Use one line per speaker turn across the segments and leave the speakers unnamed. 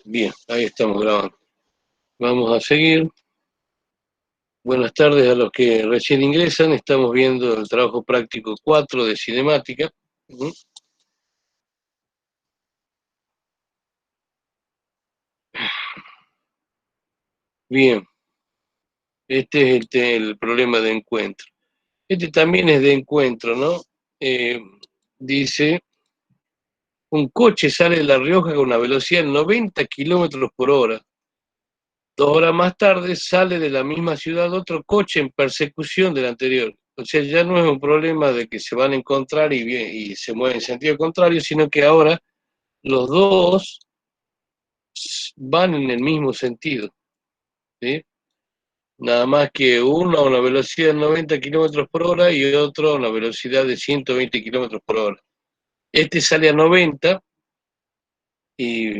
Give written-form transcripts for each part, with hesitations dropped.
Bien, ahí estamos grabando. Vamos a seguir. Buenas tardes a los que recién ingresan. Estamos viendo el trabajo práctico 4 de cinemática. Bien, este es el problema de encuentro. Este también es de encuentro, ¿no? Eh, Dice, un coche sale de La Rioja con una velocidad de 90 kilómetros por hora. 2 horas más tarde sale de la misma ciudad otro coche en persecución del anterior. O sea, ya no es un problema de que se van a encontrar y se mueven en sentido contrario, sino que ahora los dos van en el mismo sentido, ¿sí? Nada más que uno a una velocidad de 90 kilómetros por hora y otro a una velocidad de 120 kilómetros por hora. Este sale a 90 y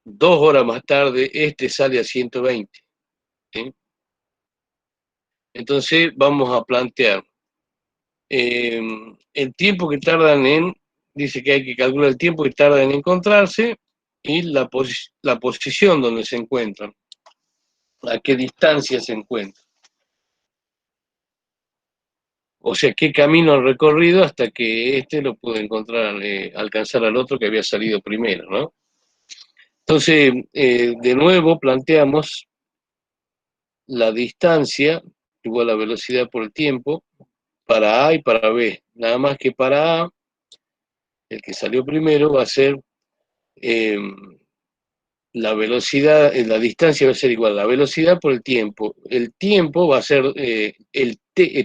2 horas más tarde este sale a 120, ¿sí? Entonces vamos a plantear el tiempo que tardan dice que hay que calcular el tiempo que tardan en encontrarse y la posición donde se encuentran, a qué distancia se encuentran. O sea, qué camino han recorrido hasta que este lo pudo encontrar, alcanzar al otro que había salido primero, ¿no? Entonces, de nuevo planteamos la distancia igual a la velocidad por el tiempo para A y para B. Nada más que para A, el que salió primero va a ser eh, la velocidad, la distancia va a ser igual a la velocidad por el tiempo. El tiempo va a ser el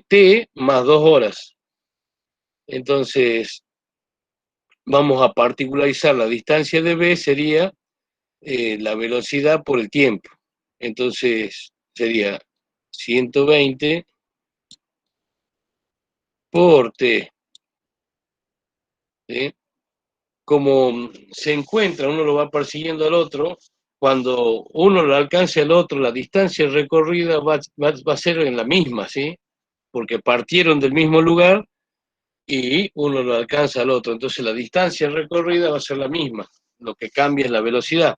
t más 2 horas. Entonces, vamos a particularizar la distancia de b, sería la velocidad por el tiempo. Entonces, sería 120 por t. ¿Sí? Como se encuentra, uno lo va persiguiendo al otro, cuando uno lo alcance al otro, la distancia recorrida va a ser en la misma, ¿sí? Porque partieron del mismo lugar y uno lo alcanza al otro. Entonces la distancia recorrida va a ser la misma, lo que cambia es la velocidad.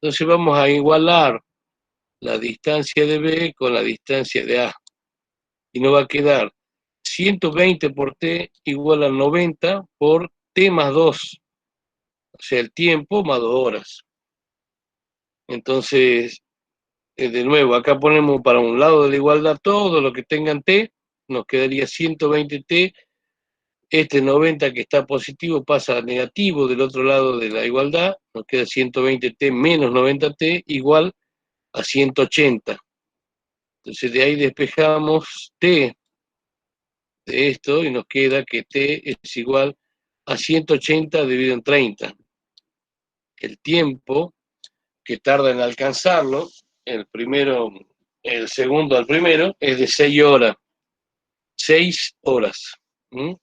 Entonces vamos a igualar la distancia de B con la distancia de A. Y nos va a quedar 120 por T igual a 90 por T más 2. O sea, el tiempo más 2 horas. Entonces, de nuevo, acá ponemos para un lado de la igualdad todo lo que tengan T, nos quedaría 120T. Este 90 que está positivo pasa a negativo del otro lado de la igualdad, nos queda 120T menos 90T igual a 180. Entonces de ahí despejamos T de esto y nos queda que T es igual a 180 dividido en 30. El tiempo que tarda en alcanzarlo, el segundo al primero, es de 6 horas. 6 horas. ¿Mm?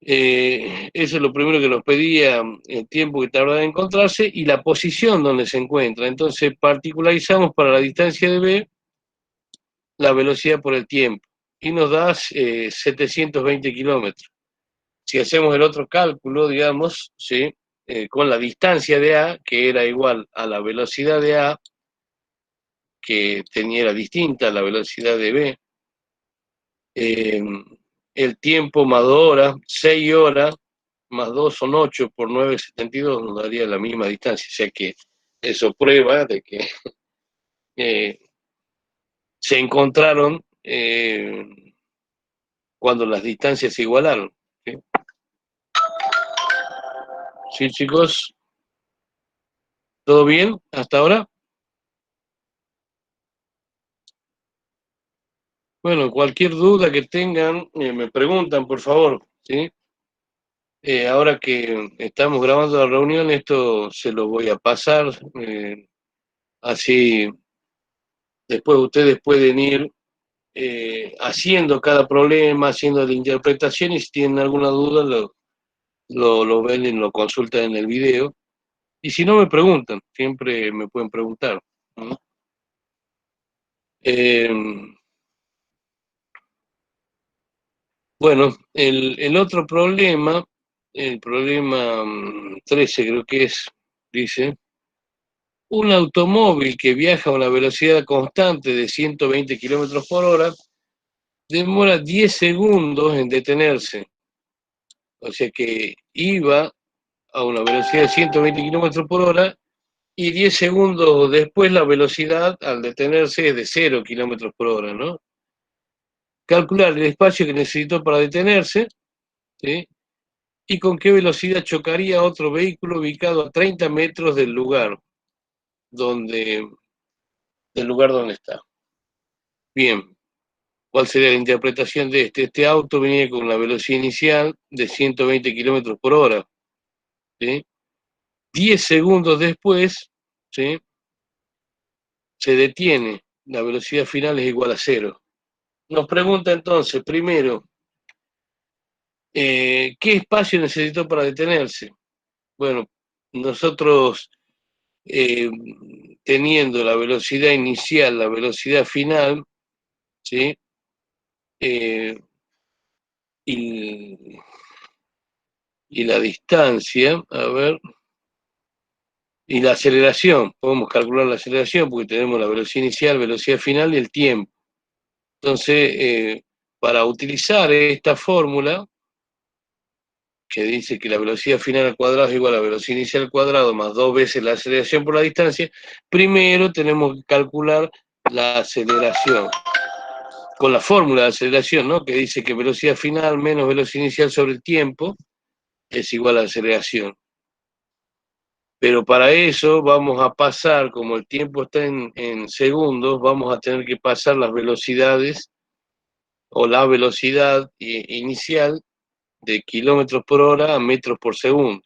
Eso es lo primero que nos pedía, el tiempo que tarda en encontrarse y la posición donde se encuentra. Entonces particularizamos para la distancia de B la velocidad por el tiempo y nos da 720 kilómetros. Si hacemos el otro cálculo, digamos, ¿sí? Con la distancia de A, que era igual a la velocidad de A, que era distinta a la velocidad de B, eh, el tiempo más 2 horas, 6 horas, más 2 son 8 por 9, 72, nos daría la misma distancia. O sea que eso prueba de que eh, se encontraron cuando las distancias se igualaron. ¿Sí? ¿Sí, chicos? ¿Todo bien hasta ahora? Bueno, cualquier duda que tengan, me preguntan, por favor. ¿Sí? Ahora que estamos grabando la reunión, esto se lo voy a pasar. Así después ustedes pueden ir haciendo cada problema, haciendo la interpretación y si tienen alguna duda lo ven y lo consultan en el video. Y si no me preguntan, siempre me pueden preguntar. ¿No? Eh, bueno, el otro problema, el problema 13 creo que es, dice. Un automóvil que viaja a una velocidad constante de 120 kilómetros por hora demora 10 segundos en detenerse. O sea que iba a una velocidad de 120 kilómetros por hora y 10 segundos después la velocidad al detenerse es de 0 kilómetros por hora, ¿no? Calcular el espacio que necesitó para detenerse, ¿sí? Y con qué velocidad chocaría otro vehículo ubicado a 30 metros donde, del lugar donde está. Bien, ¿cuál sería la interpretación de este? Este auto venía con una velocidad inicial de 120 kilómetros por hora, ¿sí? 10 segundos después, ¿sí? Se detiene, la velocidad final es igual a cero. Nos pregunta entonces, primero, ¿qué espacio necesitó para detenerse? Bueno, nosotros eh, teniendo la velocidad inicial, la velocidad final, ¿sí? Eh, y, y la distancia, a ver, y la aceleración, podemos calcular la aceleración porque tenemos la velocidad inicial, velocidad final y el tiempo. Entonces, para utilizar esta fórmula, que dice que la velocidad final al cuadrado es igual a la velocidad inicial al cuadrado más 2 veces la aceleración por la distancia, primero tenemos que calcular la aceleración, con la fórmula de aceleración, ¿no? Que dice que velocidad final menos velocidad inicial sobre el tiempo es igual a aceleración. Pero para eso vamos a pasar, como el tiempo está en segundos, vamos a tener que pasar las velocidades o la velocidad inicial de kilómetros por hora a metros por segundo.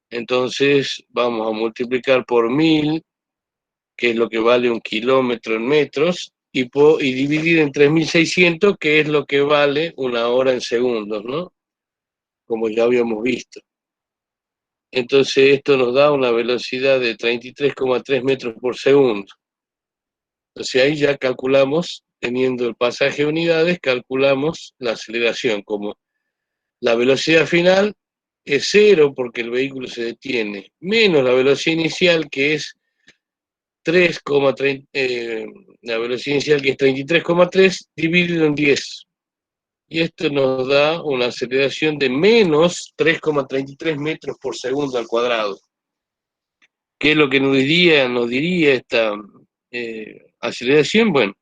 Entonces vamos a multiplicar por 1000, que es lo que vale un kilómetro en metros, y dividir en 3600, que es lo que vale una hora en segundos, ¿no? Como ya habíamos visto. Entonces esto nos da una velocidad de 33,3 metros por segundo. Entonces ahí ya calculamos, teniendo el pasaje de unidades, calculamos la aceleración, como la velocidad final es cero porque el vehículo se detiene, menos la velocidad inicial que es 3,3, la velocidad inicial que es 33,3 dividido en 10. Y esto nos da una aceleración de menos 3,33 metros por segundo al cuadrado. ¿Qué es lo que nos diría esta aceleración? Bueno,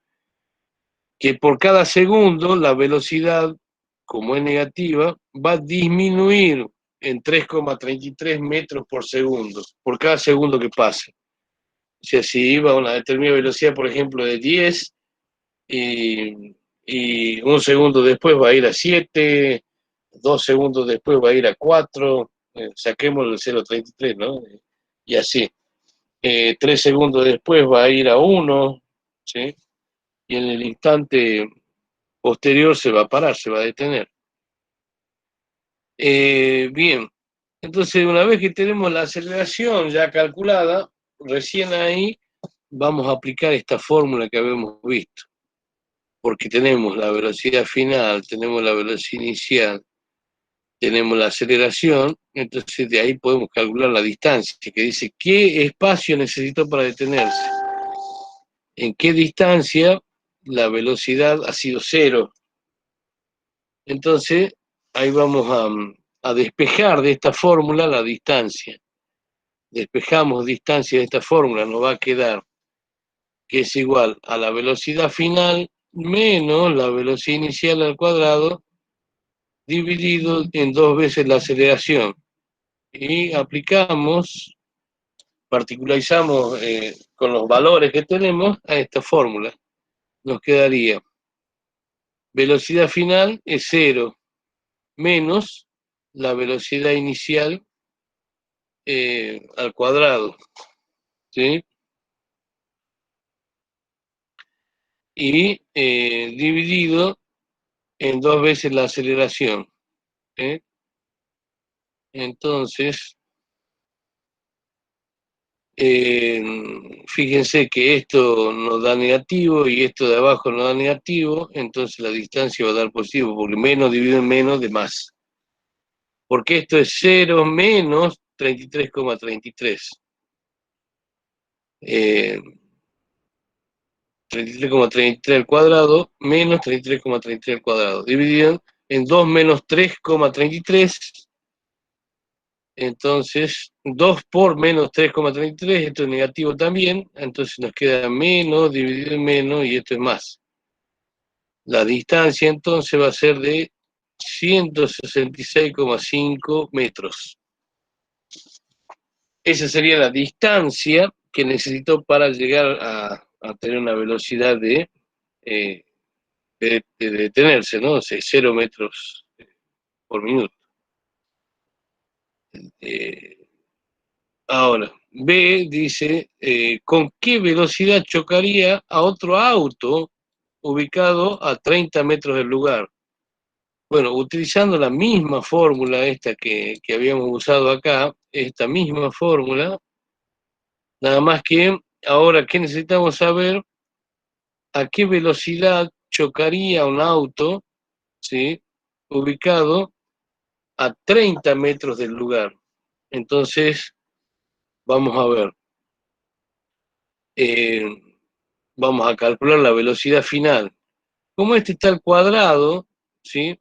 que por cada segundo la velocidad, como es negativa, va a disminuir en 3,33 metros por segundo, por cada segundo que pase. O sea, si iba a una determinada velocidad, por ejemplo, de 10, y un segundo después va a ir a 7, 2 segundos después va a ir a 4, saquemos el 0,33, ¿no? Y así. 3 segundos después va a ir a 1, ¿sí? Y en el instante posterior se va a parar, se va a detener. Bien, entonces una vez que tenemos la aceleración ya calculada, recién ahí vamos a aplicar esta fórmula que habíamos visto, porque tenemos la velocidad final, tenemos la velocidad inicial, tenemos la aceleración, entonces de ahí podemos calcular la distancia, que dice qué espacio necesito para detenerse, en qué distancia la velocidad ha sido cero. Entonces, ahí vamos a despejar de esta fórmula la distancia. Despejamos distancia de esta fórmula, nos va a quedar que es igual a la velocidad final menos la velocidad inicial al cuadrado dividido en 2 veces la aceleración. Y aplicamos, particularizamos con los valores que tenemos a esta fórmula. Nos quedaría velocidad final es cero menos la velocidad inicial al cuadrado, ¿sí? Y dividido en 2 veces la aceleración, ¿eh? Entonces, fíjense que esto nos da negativo y esto de abajo nos da negativo, entonces la distancia va a dar positivo, porque menos dividido en menos de más. Porque esto es 0 menos 33,33. 33,33 al cuadrado menos 33,33 al cuadrado, dividido en 2 menos 3,33. Entonces, 2 por menos 3,33, esto es negativo también, entonces nos queda menos dividido en menos y esto es más. La distancia entonces va a ser de 166,5 metros. Esa sería la distancia que necesitó para llegar a tener una velocidad de detenerse, ¿no? O sea, 0 metros por minuto. Ahora, B dice, ¿con qué velocidad chocaría a otro auto ubicado a 30 metros del lugar? Bueno, utilizando la misma fórmula esta que habíamos usado acá, esta misma fórmula, nada más que ahora, ¿qué necesitamos saber? ¿A qué velocidad chocaría un auto, ¿sí?, ubicado a 30 metros del lugar? Entonces, vamos a ver. Vamos a calcular la velocidad final. Como este está al cuadrado, ¿sí?,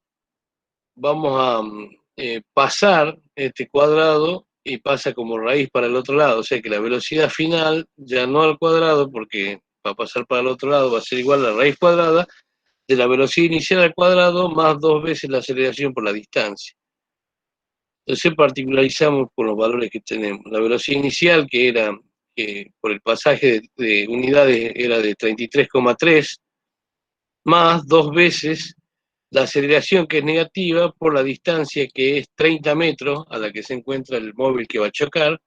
vamos a pasar este cuadrado y pasa como raíz para el otro lado. O sea que la velocidad final, ya no al cuadrado, porque va a pasar para el otro lado, va a ser igual a la raíz cuadrada de la velocidad inicial al cuadrado más 2 veces la aceleración por la distancia. Entonces particularizamos con los valores que tenemos. La velocidad inicial, que era, por el pasaje de unidades, era de 33,3, más 2 veces la aceleración, que es negativa, por la distancia, que es 30 metros, a la que se encuentra el móvil que va a chocar,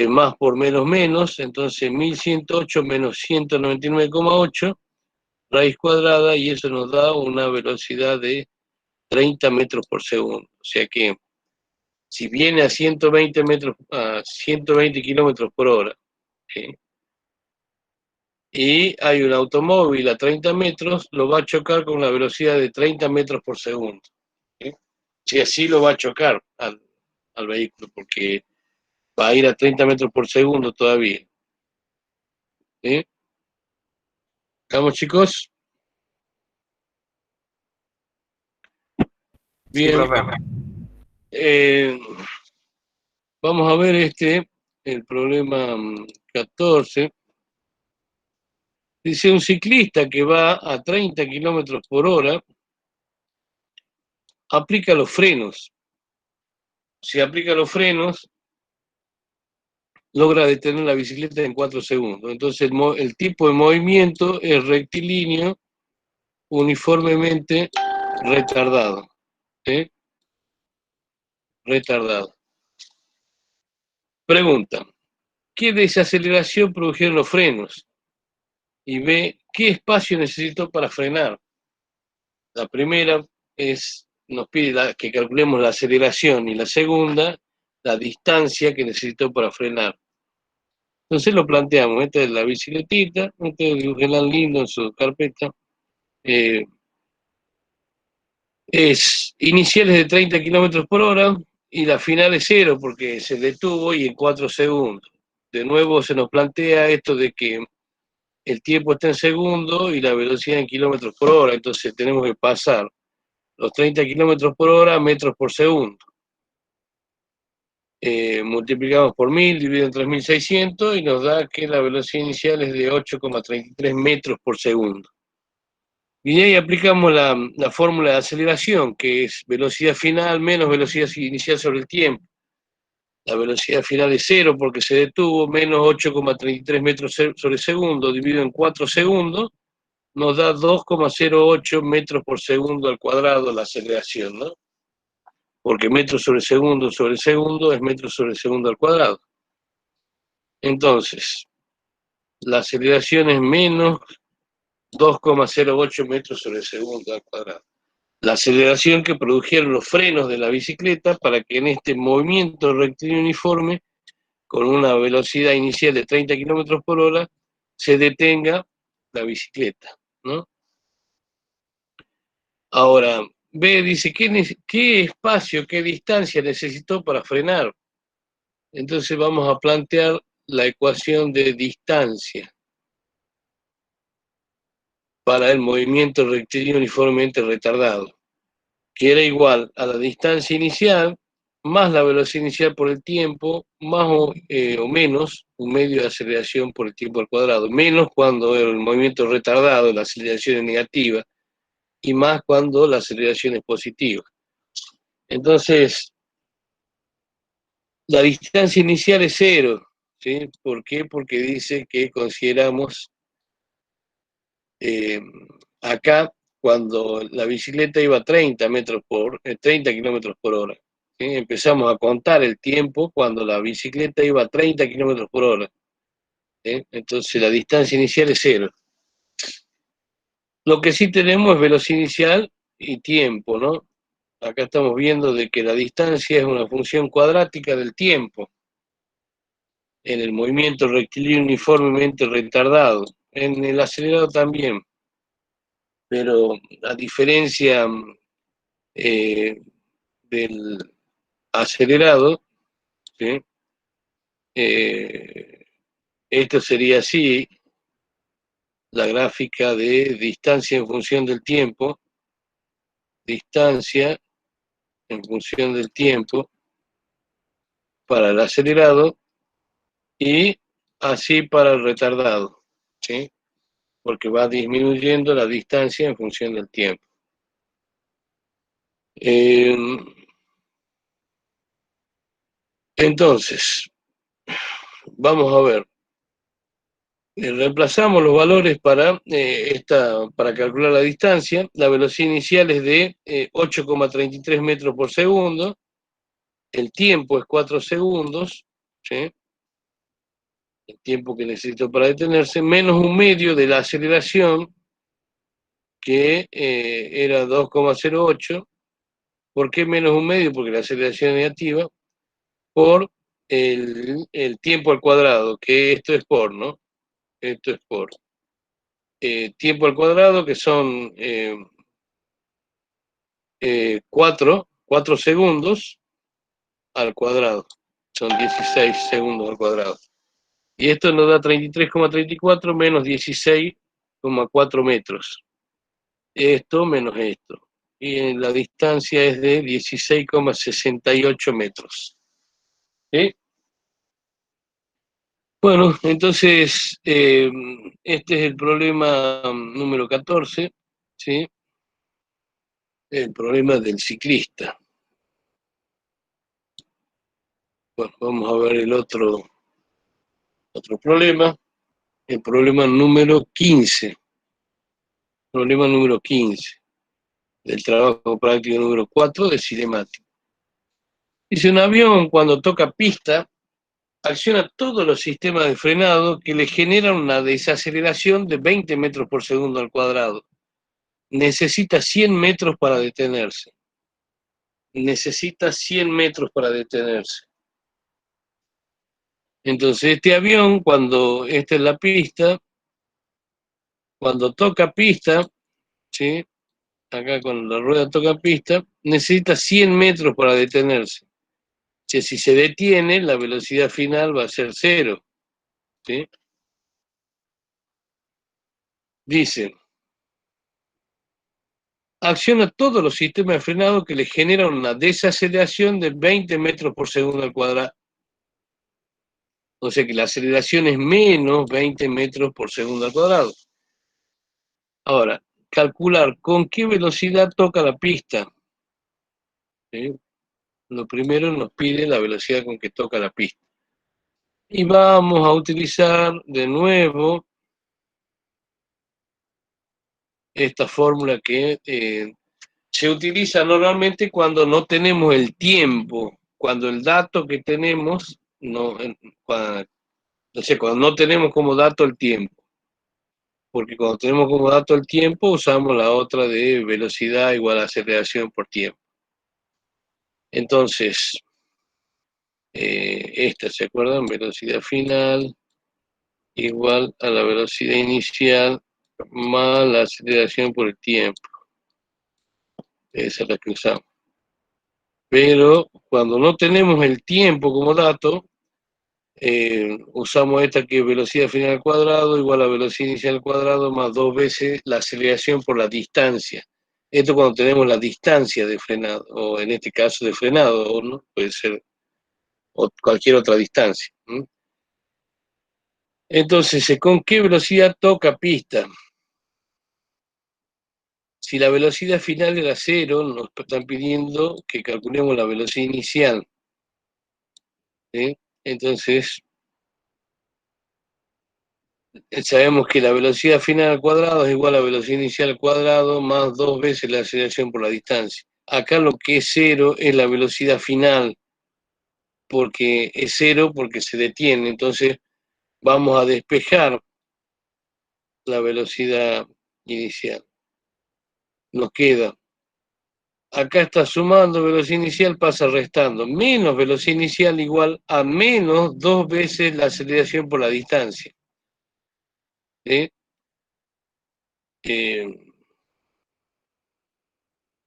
más por menos menos, entonces 1108 menos 199,8, raíz cuadrada, y eso nos da una velocidad de 30 metros por segundo. O sea que si viene a 120 kilómetros por hora, ¿sí?, y hay un automóvil a 30 metros, lo va a chocar con una velocidad de 30 metros por segundo. ¿Sí? Si así lo va a chocar al vehículo, porque va a ir a 30 metros por segundo todavía. ¿Sí? ¿Estamos, chicos?
Sí,
Bien.
profe.
Eh, vamos a ver el problema 14. Dice, un ciclista que va a 30 kilómetros por hora aplica los frenos. Si aplica los frenos, logra detener la bicicleta en 4 segundos. Entonces el tipo de movimiento es rectilíneo, uniformemente retardado. ¿Sí? Retardado. Pregunta, ¿qué desaceleración produjeron los frenos? Y B, ¿qué espacio necesitó para frenar? La primera nos pide que calculemos la aceleración, y la segunda, la distancia que necesitó para frenar. Entonces lo planteamos, esta es la bicicletita, ustedes dibujenla lindo en su carpeta. Es iniciales de 30 kilómetros por hora y la final es 0 porque se detuvo y en 4 segundos. De nuevo se nos plantea esto de que el tiempo está en segundos y la velocidad en kilómetros por hora, entonces tenemos que pasar los 30 kilómetros por hora a metros por segundo. Multiplicamos por 1000, dividido en 3600 y nos da que la velocidad inicial es de 8,33 metros por segundo. Y ahí aplicamos la fórmula de aceleración, que es velocidad final menos velocidad inicial sobre el tiempo. La velocidad final es 0 porque se detuvo, menos 8,33 metros sobre segundo, dividido en 4 segundos, nos da 2,08 metros por segundo al cuadrado la aceleración, ¿no? Porque metros sobre segundo es metros sobre segundo al cuadrado. Entonces, la aceleración es menos 2,08 metros sobre segundo al cuadrado. La aceleración que produjeron los frenos de la bicicleta para que en este movimiento rectilíneo uniforme, con una velocidad inicial de 30 kilómetros por hora, se detenga la bicicleta, ¿no? Ahora, B dice, ¿qué espacio, qué distancia necesitó para frenar? Entonces vamos a plantear la ecuación de distancia para el movimiento rectilíneo uniformemente retardado, que era igual a la distancia inicial más la velocidad inicial por el tiempo, más o menos un medio de aceleración por el tiempo al cuadrado, menos cuando el movimiento es retardado, la aceleración es negativa, y más cuando la aceleración es positiva. Entonces, la distancia inicial es cero, ¿sí? ¿Por qué? Porque dice que consideramos acá cuando la bicicleta iba a 30 kilómetros por hora. ¿Sí? Empezamos a contar el tiempo cuando la bicicleta iba a 30 kilómetros por hora. ¿Sí? Entonces la distancia inicial es cero. Lo que sí tenemos es velocidad inicial y tiempo, ¿no? Acá estamos viendo de que la distancia es una función cuadrática del tiempo en el movimiento rectilíneo uniformemente retardado. En el acelerado también, pero a diferencia eh, del acelerado, ¿sí? Eh, esto sería así, la gráfica de distancia en función del tiempo, distancia en función del tiempo para el acelerado y así para el retardado, ¿sí? Porque va disminuyendo la distancia en función del tiempo. Entonces, vamos a ver. Reemplazamos los valores para calcular la distancia. La velocidad inicial es de 8,33 metros por segundo. El tiempo es 4 segundos. ¿Sí? El tiempo que necesito para detenerse, menos un medio de la aceleración, que era 2,08. ¿Por qué menos un medio? Porque la aceleración es negativa. Por el tiempo al cuadrado, que esto es por, ¿no? Esto es por. Tiempo al cuadrado, que son 4 segundos al cuadrado. Son 16 segundos al cuadrado. Y esto nos da 33,34 menos 16,4 metros. Esto menos esto. Y la distancia es de 16,68 metros. ¿Sí? Bueno, entonces, este es el problema número 14, ¿sí? El problema del ciclista. Bueno, vamos a ver el otro problema, el problema número 15. Problema número 15 del trabajo práctico número 4 de cinemática. Dice, un avión cuando toca pista acciona todos los sistemas de frenado que le generan una desaceleración de 20 metros por segundo al cuadrado. Necesita 100 metros para detenerse. Necesita 100 metros para detenerse. Entonces, este avión, cuando esta es la pista, cuando toca pista, ¿sí? Acá con la rueda toca pista, necesita 100 metros para detenerse. Si se detiene, la velocidad final va a ser cero. ¿Sí? Dice, acciona todos los sistemas de frenado que le generan una desaceleración de 20 metros por segundo al cuadrado. O sea que la aceleración es menos 20 metros por segundo al cuadrado. Ahora, calcular con qué velocidad toca la pista. ¿Sí? Lo primero nos pide la velocidad con que toca la pista. Y vamos a utilizar de nuevo esta fórmula que se utiliza normalmente cuando no tenemos el tiempo, cuando el dato que tenemos, cuando, o sea, cuando no tenemos como dato el tiempo. Porque cuando tenemos como dato el tiempo, usamos la otra de velocidad igual a aceleración por tiempo. Entonces, esta, ¿se acuerdan? Velocidad final igual a la velocidad inicial más la aceleración por el tiempo. Esa es la que usamos. Pero cuando no tenemos el tiempo como dato, usamos esta que es velocidad final al cuadrado igual a velocidad inicial al cuadrado más 2 veces la aceleración por la distancia. Esto cuando tenemos la distancia de frenado, o en este caso de frenado, ¿no? Puede ser o cualquier otra distancia. ¿No? Entonces, ¿con qué velocidad toca pista? Si la velocidad final era cero, nos están pidiendo que calculemos la velocidad inicial. ¿Sí? Entonces, sabemos que la velocidad final al cuadrado es igual a la velocidad inicial al cuadrado más 2 veces la aceleración por la distancia. Acá lo que es cero es la velocidad final, porque es cero porque se detiene. Entonces, vamos a despejar la velocidad inicial. Nos queda. Acá está sumando velocidad inicial, pasa restando. Menos velocidad inicial igual a menos 2 veces la aceleración por la distancia. ¿Sí?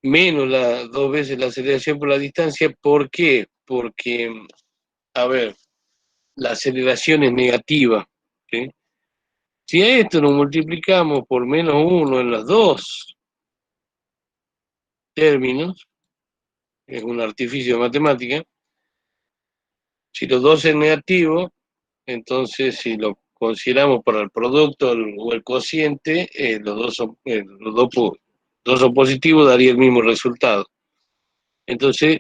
Menos las 2 veces la aceleración por la distancia. ¿Por qué? Porque, a ver, la aceleración es negativa. ¿Sí? Si a esto lo multiplicamos por menos 1 en los dos términos, es un artificio de matemática, si los dos es negativo, entonces si lo consideramos para el producto o el cociente, dos son positivos, daría el mismo resultado. Entonces,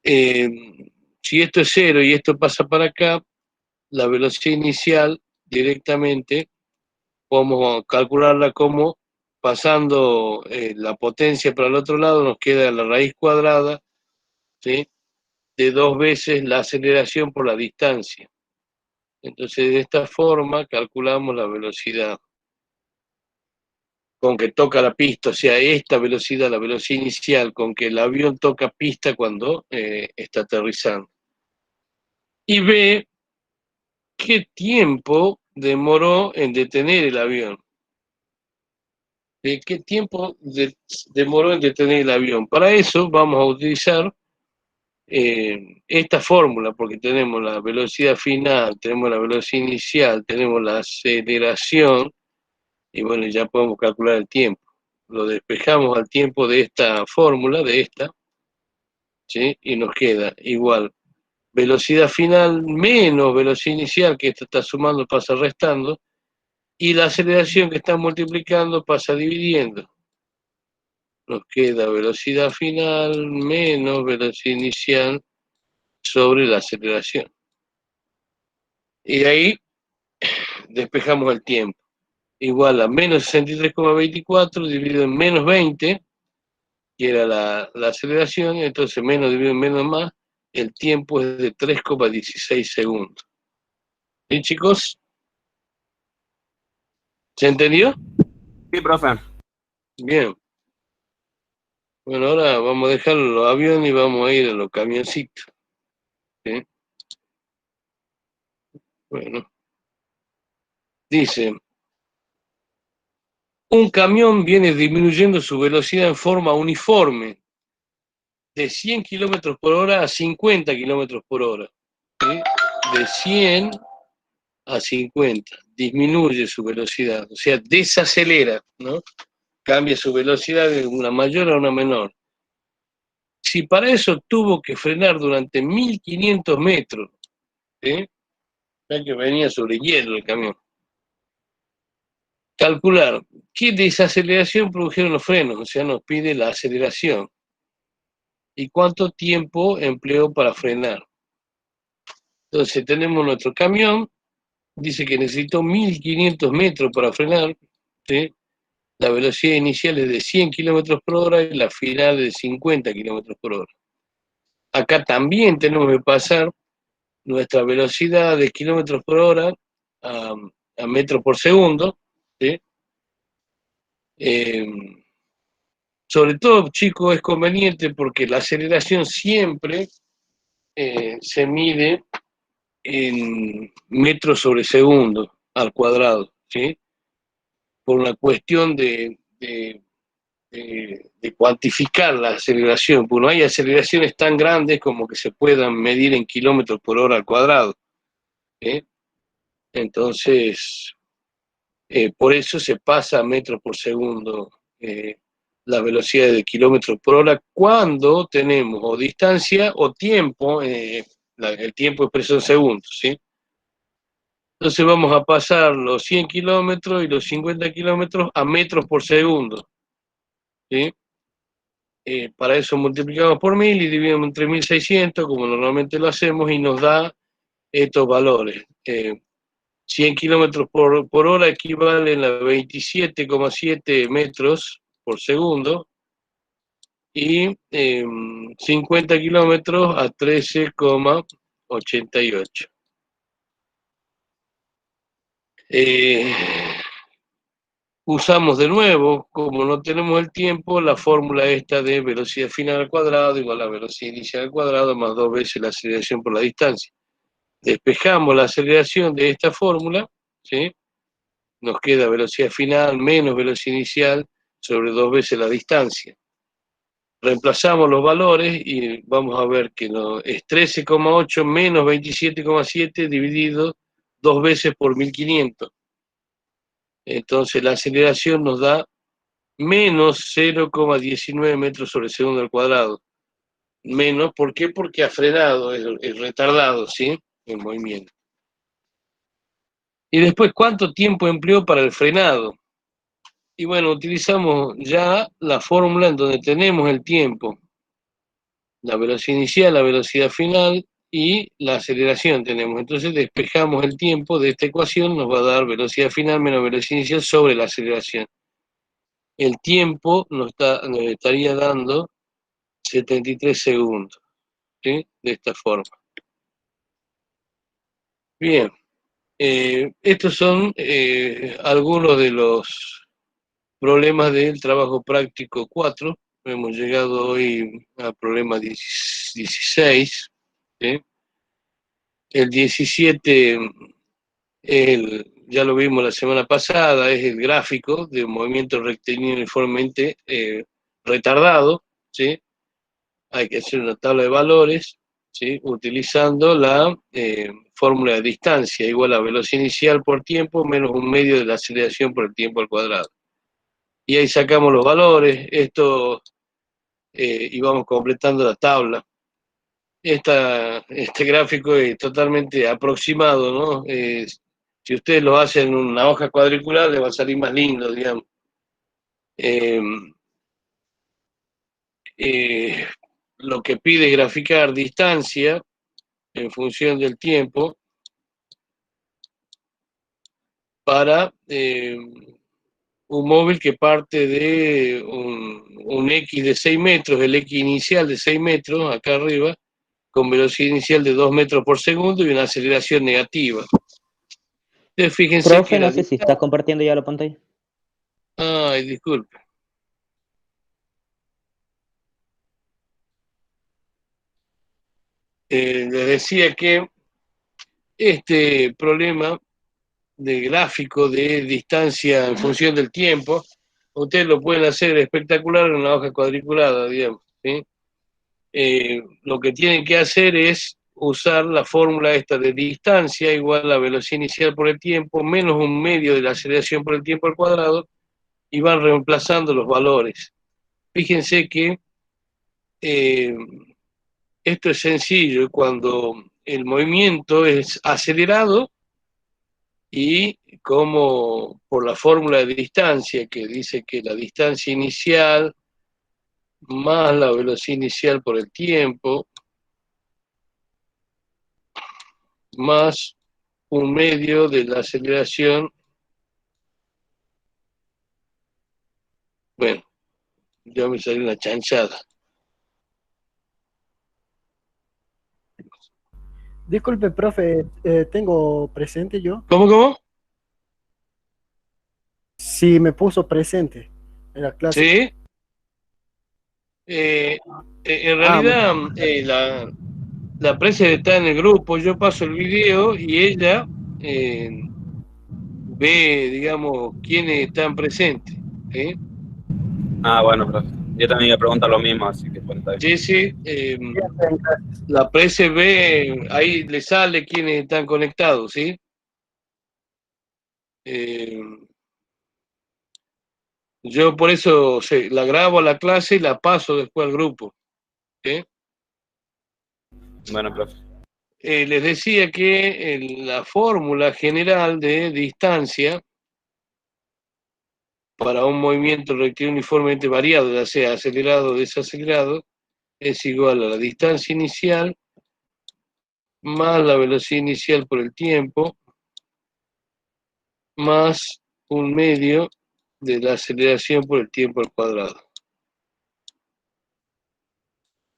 eh, si esto es cero y esto pasa para acá, la velocidad inicial directamente podemos calcularla como pasando la potencia para el otro lado, nos queda la raíz cuadrada, ¿sí? De 2 veces la aceleración por la distancia. Entonces, de esta forma calculamos la velocidad con que toca la pista, o sea, esta velocidad, la velocidad inicial con que el avión toca pista cuando está aterrizando. Y ve qué tiempo demoró en detener el avión. ¿Qué tiempo demoró en detener el avión? Para eso vamos a utilizar esta fórmula, porque tenemos la velocidad final, tenemos la velocidad inicial, tenemos la aceleración, y bueno, ya podemos calcular el tiempo. Lo despejamos al tiempo de esta fórmula, de esta, ¿sí? Y nos queda igual velocidad final menos velocidad inicial, que esto está sumando, pasa restando, y la aceleración que está multiplicando pasa dividiendo. Nos queda velocidad final menos velocidad inicial sobre la aceleración. Y ahí despejamos el tiempo. Igual a menos 63,24 dividido en menos 20, que era la aceleración, entonces menos dividido en menos más, el tiempo es de 3,16 segundos. ¿Sí, chicos? ¿Se entendió?
Sí, profe.
Bien. Bueno, ahora vamos a dejar los aviones y vamos a ir a los camioncitos. ¿Sí? Bueno, dice, un camión viene disminuyendo su velocidad en forma uniforme de 100 kilómetros por hora a 50 kilómetros por hora. ¿Sí? De 100 a 50. Disminuye su velocidad, o sea, desacelera, ¿no? Cambia su velocidad de una mayor a una menor. Si para eso tuvo que frenar durante 1500 metros, ¿sí? Ya que venía sobre hielo el camión. Calcular qué desaceleración produjeron los frenos, o sea, nos pide la aceleración. Y cuánto tiempo empleó para frenar. Entonces tenemos nuestro camión, dice que necesitó 1500 metros para frenar, ¿sí? La velocidad inicial es de 100 kilómetros por hora y la final de 50 kilómetros por hora. Acá también tenemos que pasar nuestra velocidad de kilómetros por hora a metros por segundo, ¿sí? Sobre todo, chicos, es conveniente porque la aceleración siempre se mide en metros sobre segundo al cuadrado, ¿sí? Por una cuestión de cuantificar la aceleración, porque no hay aceleraciones tan grandes como que se puedan medir en kilómetros por hora al cuadrado. ¿sí? Entonces, por eso se pasa a metros por segundo la velocidad de kilómetros por hora cuando tenemos o distancia o tiempo, el tiempo expreso en segundos, ¿sí? Entonces vamos a pasar los 100 kilómetros y los 50 kilómetros a metros por segundo, ¿sí? Para eso multiplicamos por 1000 y dividimos entre 1600, como normalmente lo hacemos, y nos da estos valores. 100 kilómetros por hora equivalen a 27,7 metros por segundo y 50 kilómetros a 13,88. Usamos de nuevo, como no tenemos el tiempo, la fórmula esta de velocidad final al cuadrado igual a velocidad inicial al cuadrado más 2 veces la aceleración por la distancia. Despejamos la aceleración de esta fórmula, ¿sí? Nos queda velocidad final menos velocidad inicial sobre 2 veces la distancia. Reemplazamos los valores y vamos a ver que es 13,8 menos 27,7 dividido 2 veces por 1500. Entonces la aceleración nos da menos 0,19 metros sobre segundo al cuadrado. Menos, ¿por qué? Porque ha frenado, es retardado, ¿sí? El movimiento. Y después, ¿cuánto tiempo empleó para el frenado? Y bueno, utilizamos ya la fórmula en donde tenemos el tiempo, la velocidad inicial, la velocidad final y la aceleración tenemos. Entonces despejamos el tiempo de esta ecuación, nos va a dar velocidad final menos velocidad inicial sobre la aceleración. El tiempo nos estaría dando 73 segundos, ¿sí? De esta forma. Bien, estos son algunos de los problemas del trabajo práctico 4. Hemos llegado hoy al problema 16. ¿Sí? El 17, ya lo vimos la semana pasada, es el gráfico de un movimiento rectilíneo uniformemente retardado. ¿Sí? Hay que hacer una tabla de valores, ¿sí? Utilizando la fórmula de distancia igual a velocidad inicial por tiempo menos un medio de la aceleración por el tiempo al cuadrado. Y ahí sacamos los valores, y vamos completando la tabla. Este gráfico es totalmente aproximado, ¿no? Si ustedes lo hacen en una hoja cuadricular, les va a salir más lindo, digamos. Eh, lo que pide es graficar distancia en función del tiempo para un móvil que parte de un X de 6 metros, el X inicial de 6 metros, acá arriba, con velocidad inicial de 2 metros por segundo y una aceleración negativa. Entonces, fíjense que
Profe,
la
no sé si
distancia...
está compartiendo ya la pantalla.
Ay, disculpe. Les decía que este problema de gráfico de distancia en función del tiempo, ustedes lo pueden hacer espectacular en una hoja cuadriculada, digamos, ¿sí? Lo que tienen que hacer es usar la fórmula esta de distancia igual a la velocidad inicial por el tiempo menos un medio de la aceleración por el tiempo al cuadrado y van reemplazando los valores. Fíjense que eh, esto es sencillo cuando el movimiento es acelerado y como por la fórmula de distancia que dice que la distancia inicial más la velocidad inicial por el tiempo más un medio de la aceleración, bueno, ya me salió una chanchada.
Disculpe, profe, tengo presente yo.
¿Cómo, cómo?
Sí, me puso presente en la clase.
Sí. En
Ah,
realidad, la prensa está en el grupo, yo paso el video y ella ve, digamos, quiénes están presentes. ¿Sí?
Ah, bueno, profe.
Yo también iba a preguntar lo mismo, así que bueno, está bien.
Jesse, la prese ve, ahí le sale quienes están conectados, ¿sí? Yo por eso la grabo a la clase y la paso después al grupo. ¿Sí?
Bueno, profe.
Les decía que la fórmula general de distancia para un movimiento rectilíneo uniformemente variado, ya sea acelerado o desacelerado, es igual a la distancia inicial más la velocidad inicial por el tiempo, más un medio de la aceleración por el tiempo al cuadrado.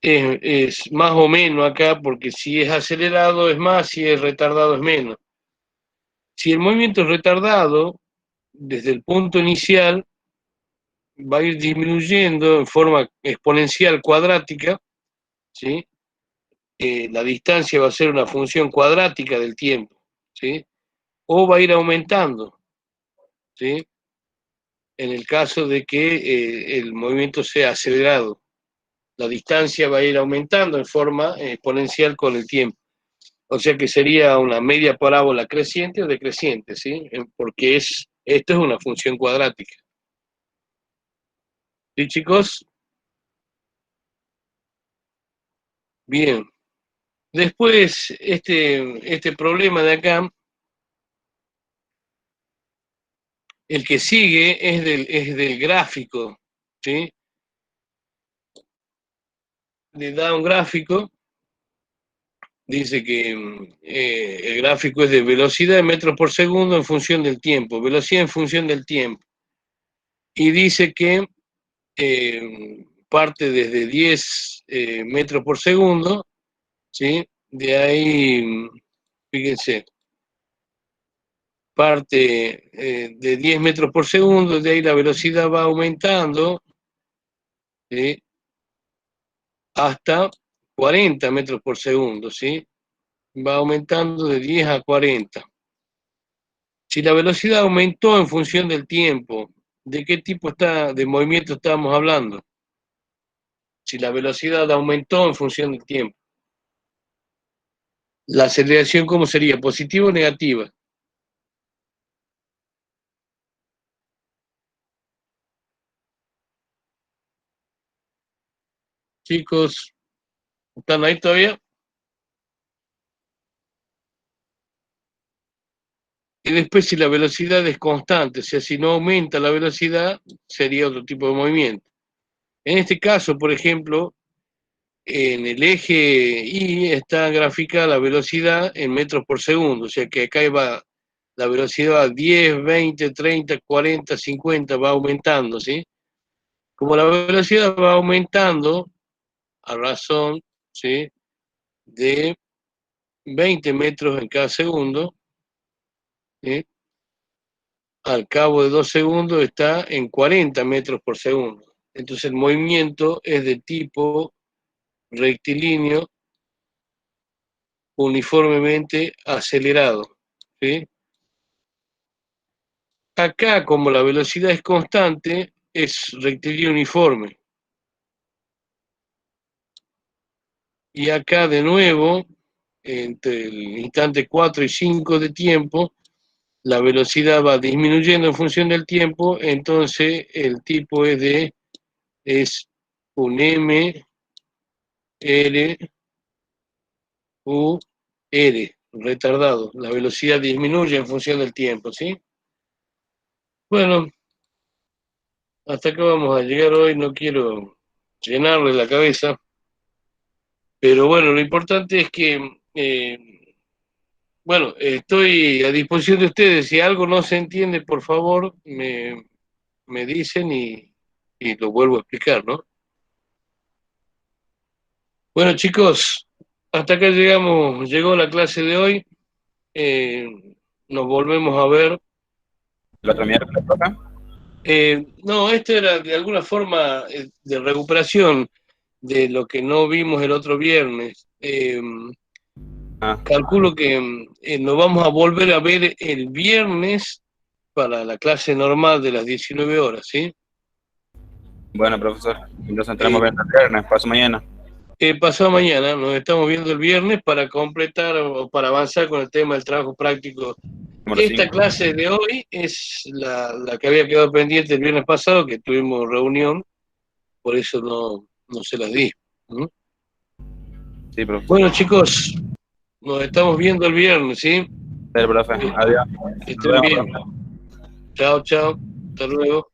Es más o menos acá, porque si es acelerado es más, si es retardado es menos. Si el movimiento es retardado, desde el punto inicial va a ir disminuyendo en forma exponencial cuadrática, ¿sí? La distancia va a ser una función cuadrática del tiempo, ¿sí? O va a ir aumentando, ¿sí? En el caso de que el movimiento sea acelerado, la distancia va a ir aumentando en forma exponencial con el tiempo. O sea que sería una media parábola creciente o decreciente, ¿sí? Porque esto es una función cuadrática. ¿Sí, chicos? Bien. Después, este problema de acá, el que sigue es del gráfico, ¿sí? Le da un gráfico, dice que el gráfico es de velocidad en metros por segundo en función del tiempo, velocidad en función del tiempo. Y dice que parte desde 10 metros por segundo, ¿sí? De ahí, fíjense, parte de 10 metros por segundo, de ahí la velocidad va aumentando, ¿sí? Hasta 40 metros por segundo, ¿sí? Va aumentando de 10 a 40. Si la velocidad aumentó en función del tiempo, ¿de qué tipo de movimiento estábamos hablando? Si la velocidad aumentó en función del tiempo. La aceleración, ¿cómo sería? ¿Positiva o negativa? Chicos, ¿están ahí todavía? Y después si la velocidad es constante, o sea, si no aumenta la velocidad, sería otro tipo de movimiento. En este caso, por ejemplo, en el eje Y está graficada la velocidad en metros por segundo, o sea que acá va la velocidad 10, 20, 30, 40, 50, va aumentando, ¿sí? Como la velocidad va aumentando a razón, ¿sí? De 20 metros en cada segundo, ¿sí? Al cabo de 2 segundos está en 40 metros por segundo. Entonces el movimiento es de tipo rectilíneo uniformemente acelerado, ¿sí? Acá, como la velocidad es constante, es rectilíneo uniforme. Y acá de nuevo, entre el instante 4 y 5 de tiempo, la velocidad va disminuyendo en función del tiempo, entonces el tipo es un M, R, U, R, retardado. La velocidad disminuye en función del tiempo, ¿sí? Bueno, hasta acá vamos a llegar hoy, no quiero llenarle la cabeza, pero bueno, lo importante es que, bueno, estoy a disposición de ustedes, si algo no se entiende, por favor, me dicen y lo vuelvo a explicar, ¿no? Bueno, chicos, hasta acá llegamos, llegó la clase de hoy, eh, nos volvemos a ver.
¿El otro miércoles, profe?
No, esto era de alguna forma de recuperación de lo que no vimos el otro viernes. Calculo que nos vamos a volver a ver el viernes para la clase normal de las 19 horas, ¿sí?
Bueno, profesor, entonces entramos viendo el viernes, paso mañana.
Pasado mañana nos estamos viendo el viernes para completar o para avanzar con el tema del trabajo práctico.
Número
Esta
5.
clase de hoy es la que había quedado pendiente el viernes pasado, que tuvimos reunión, por eso no se las di. ¿Mm?
Sí, profesor.
Bueno, chicos, nos estamos viendo el viernes, ¿sí?
Sí, profe, adiós.
Que estén bien. Chao, chao. Hasta luego.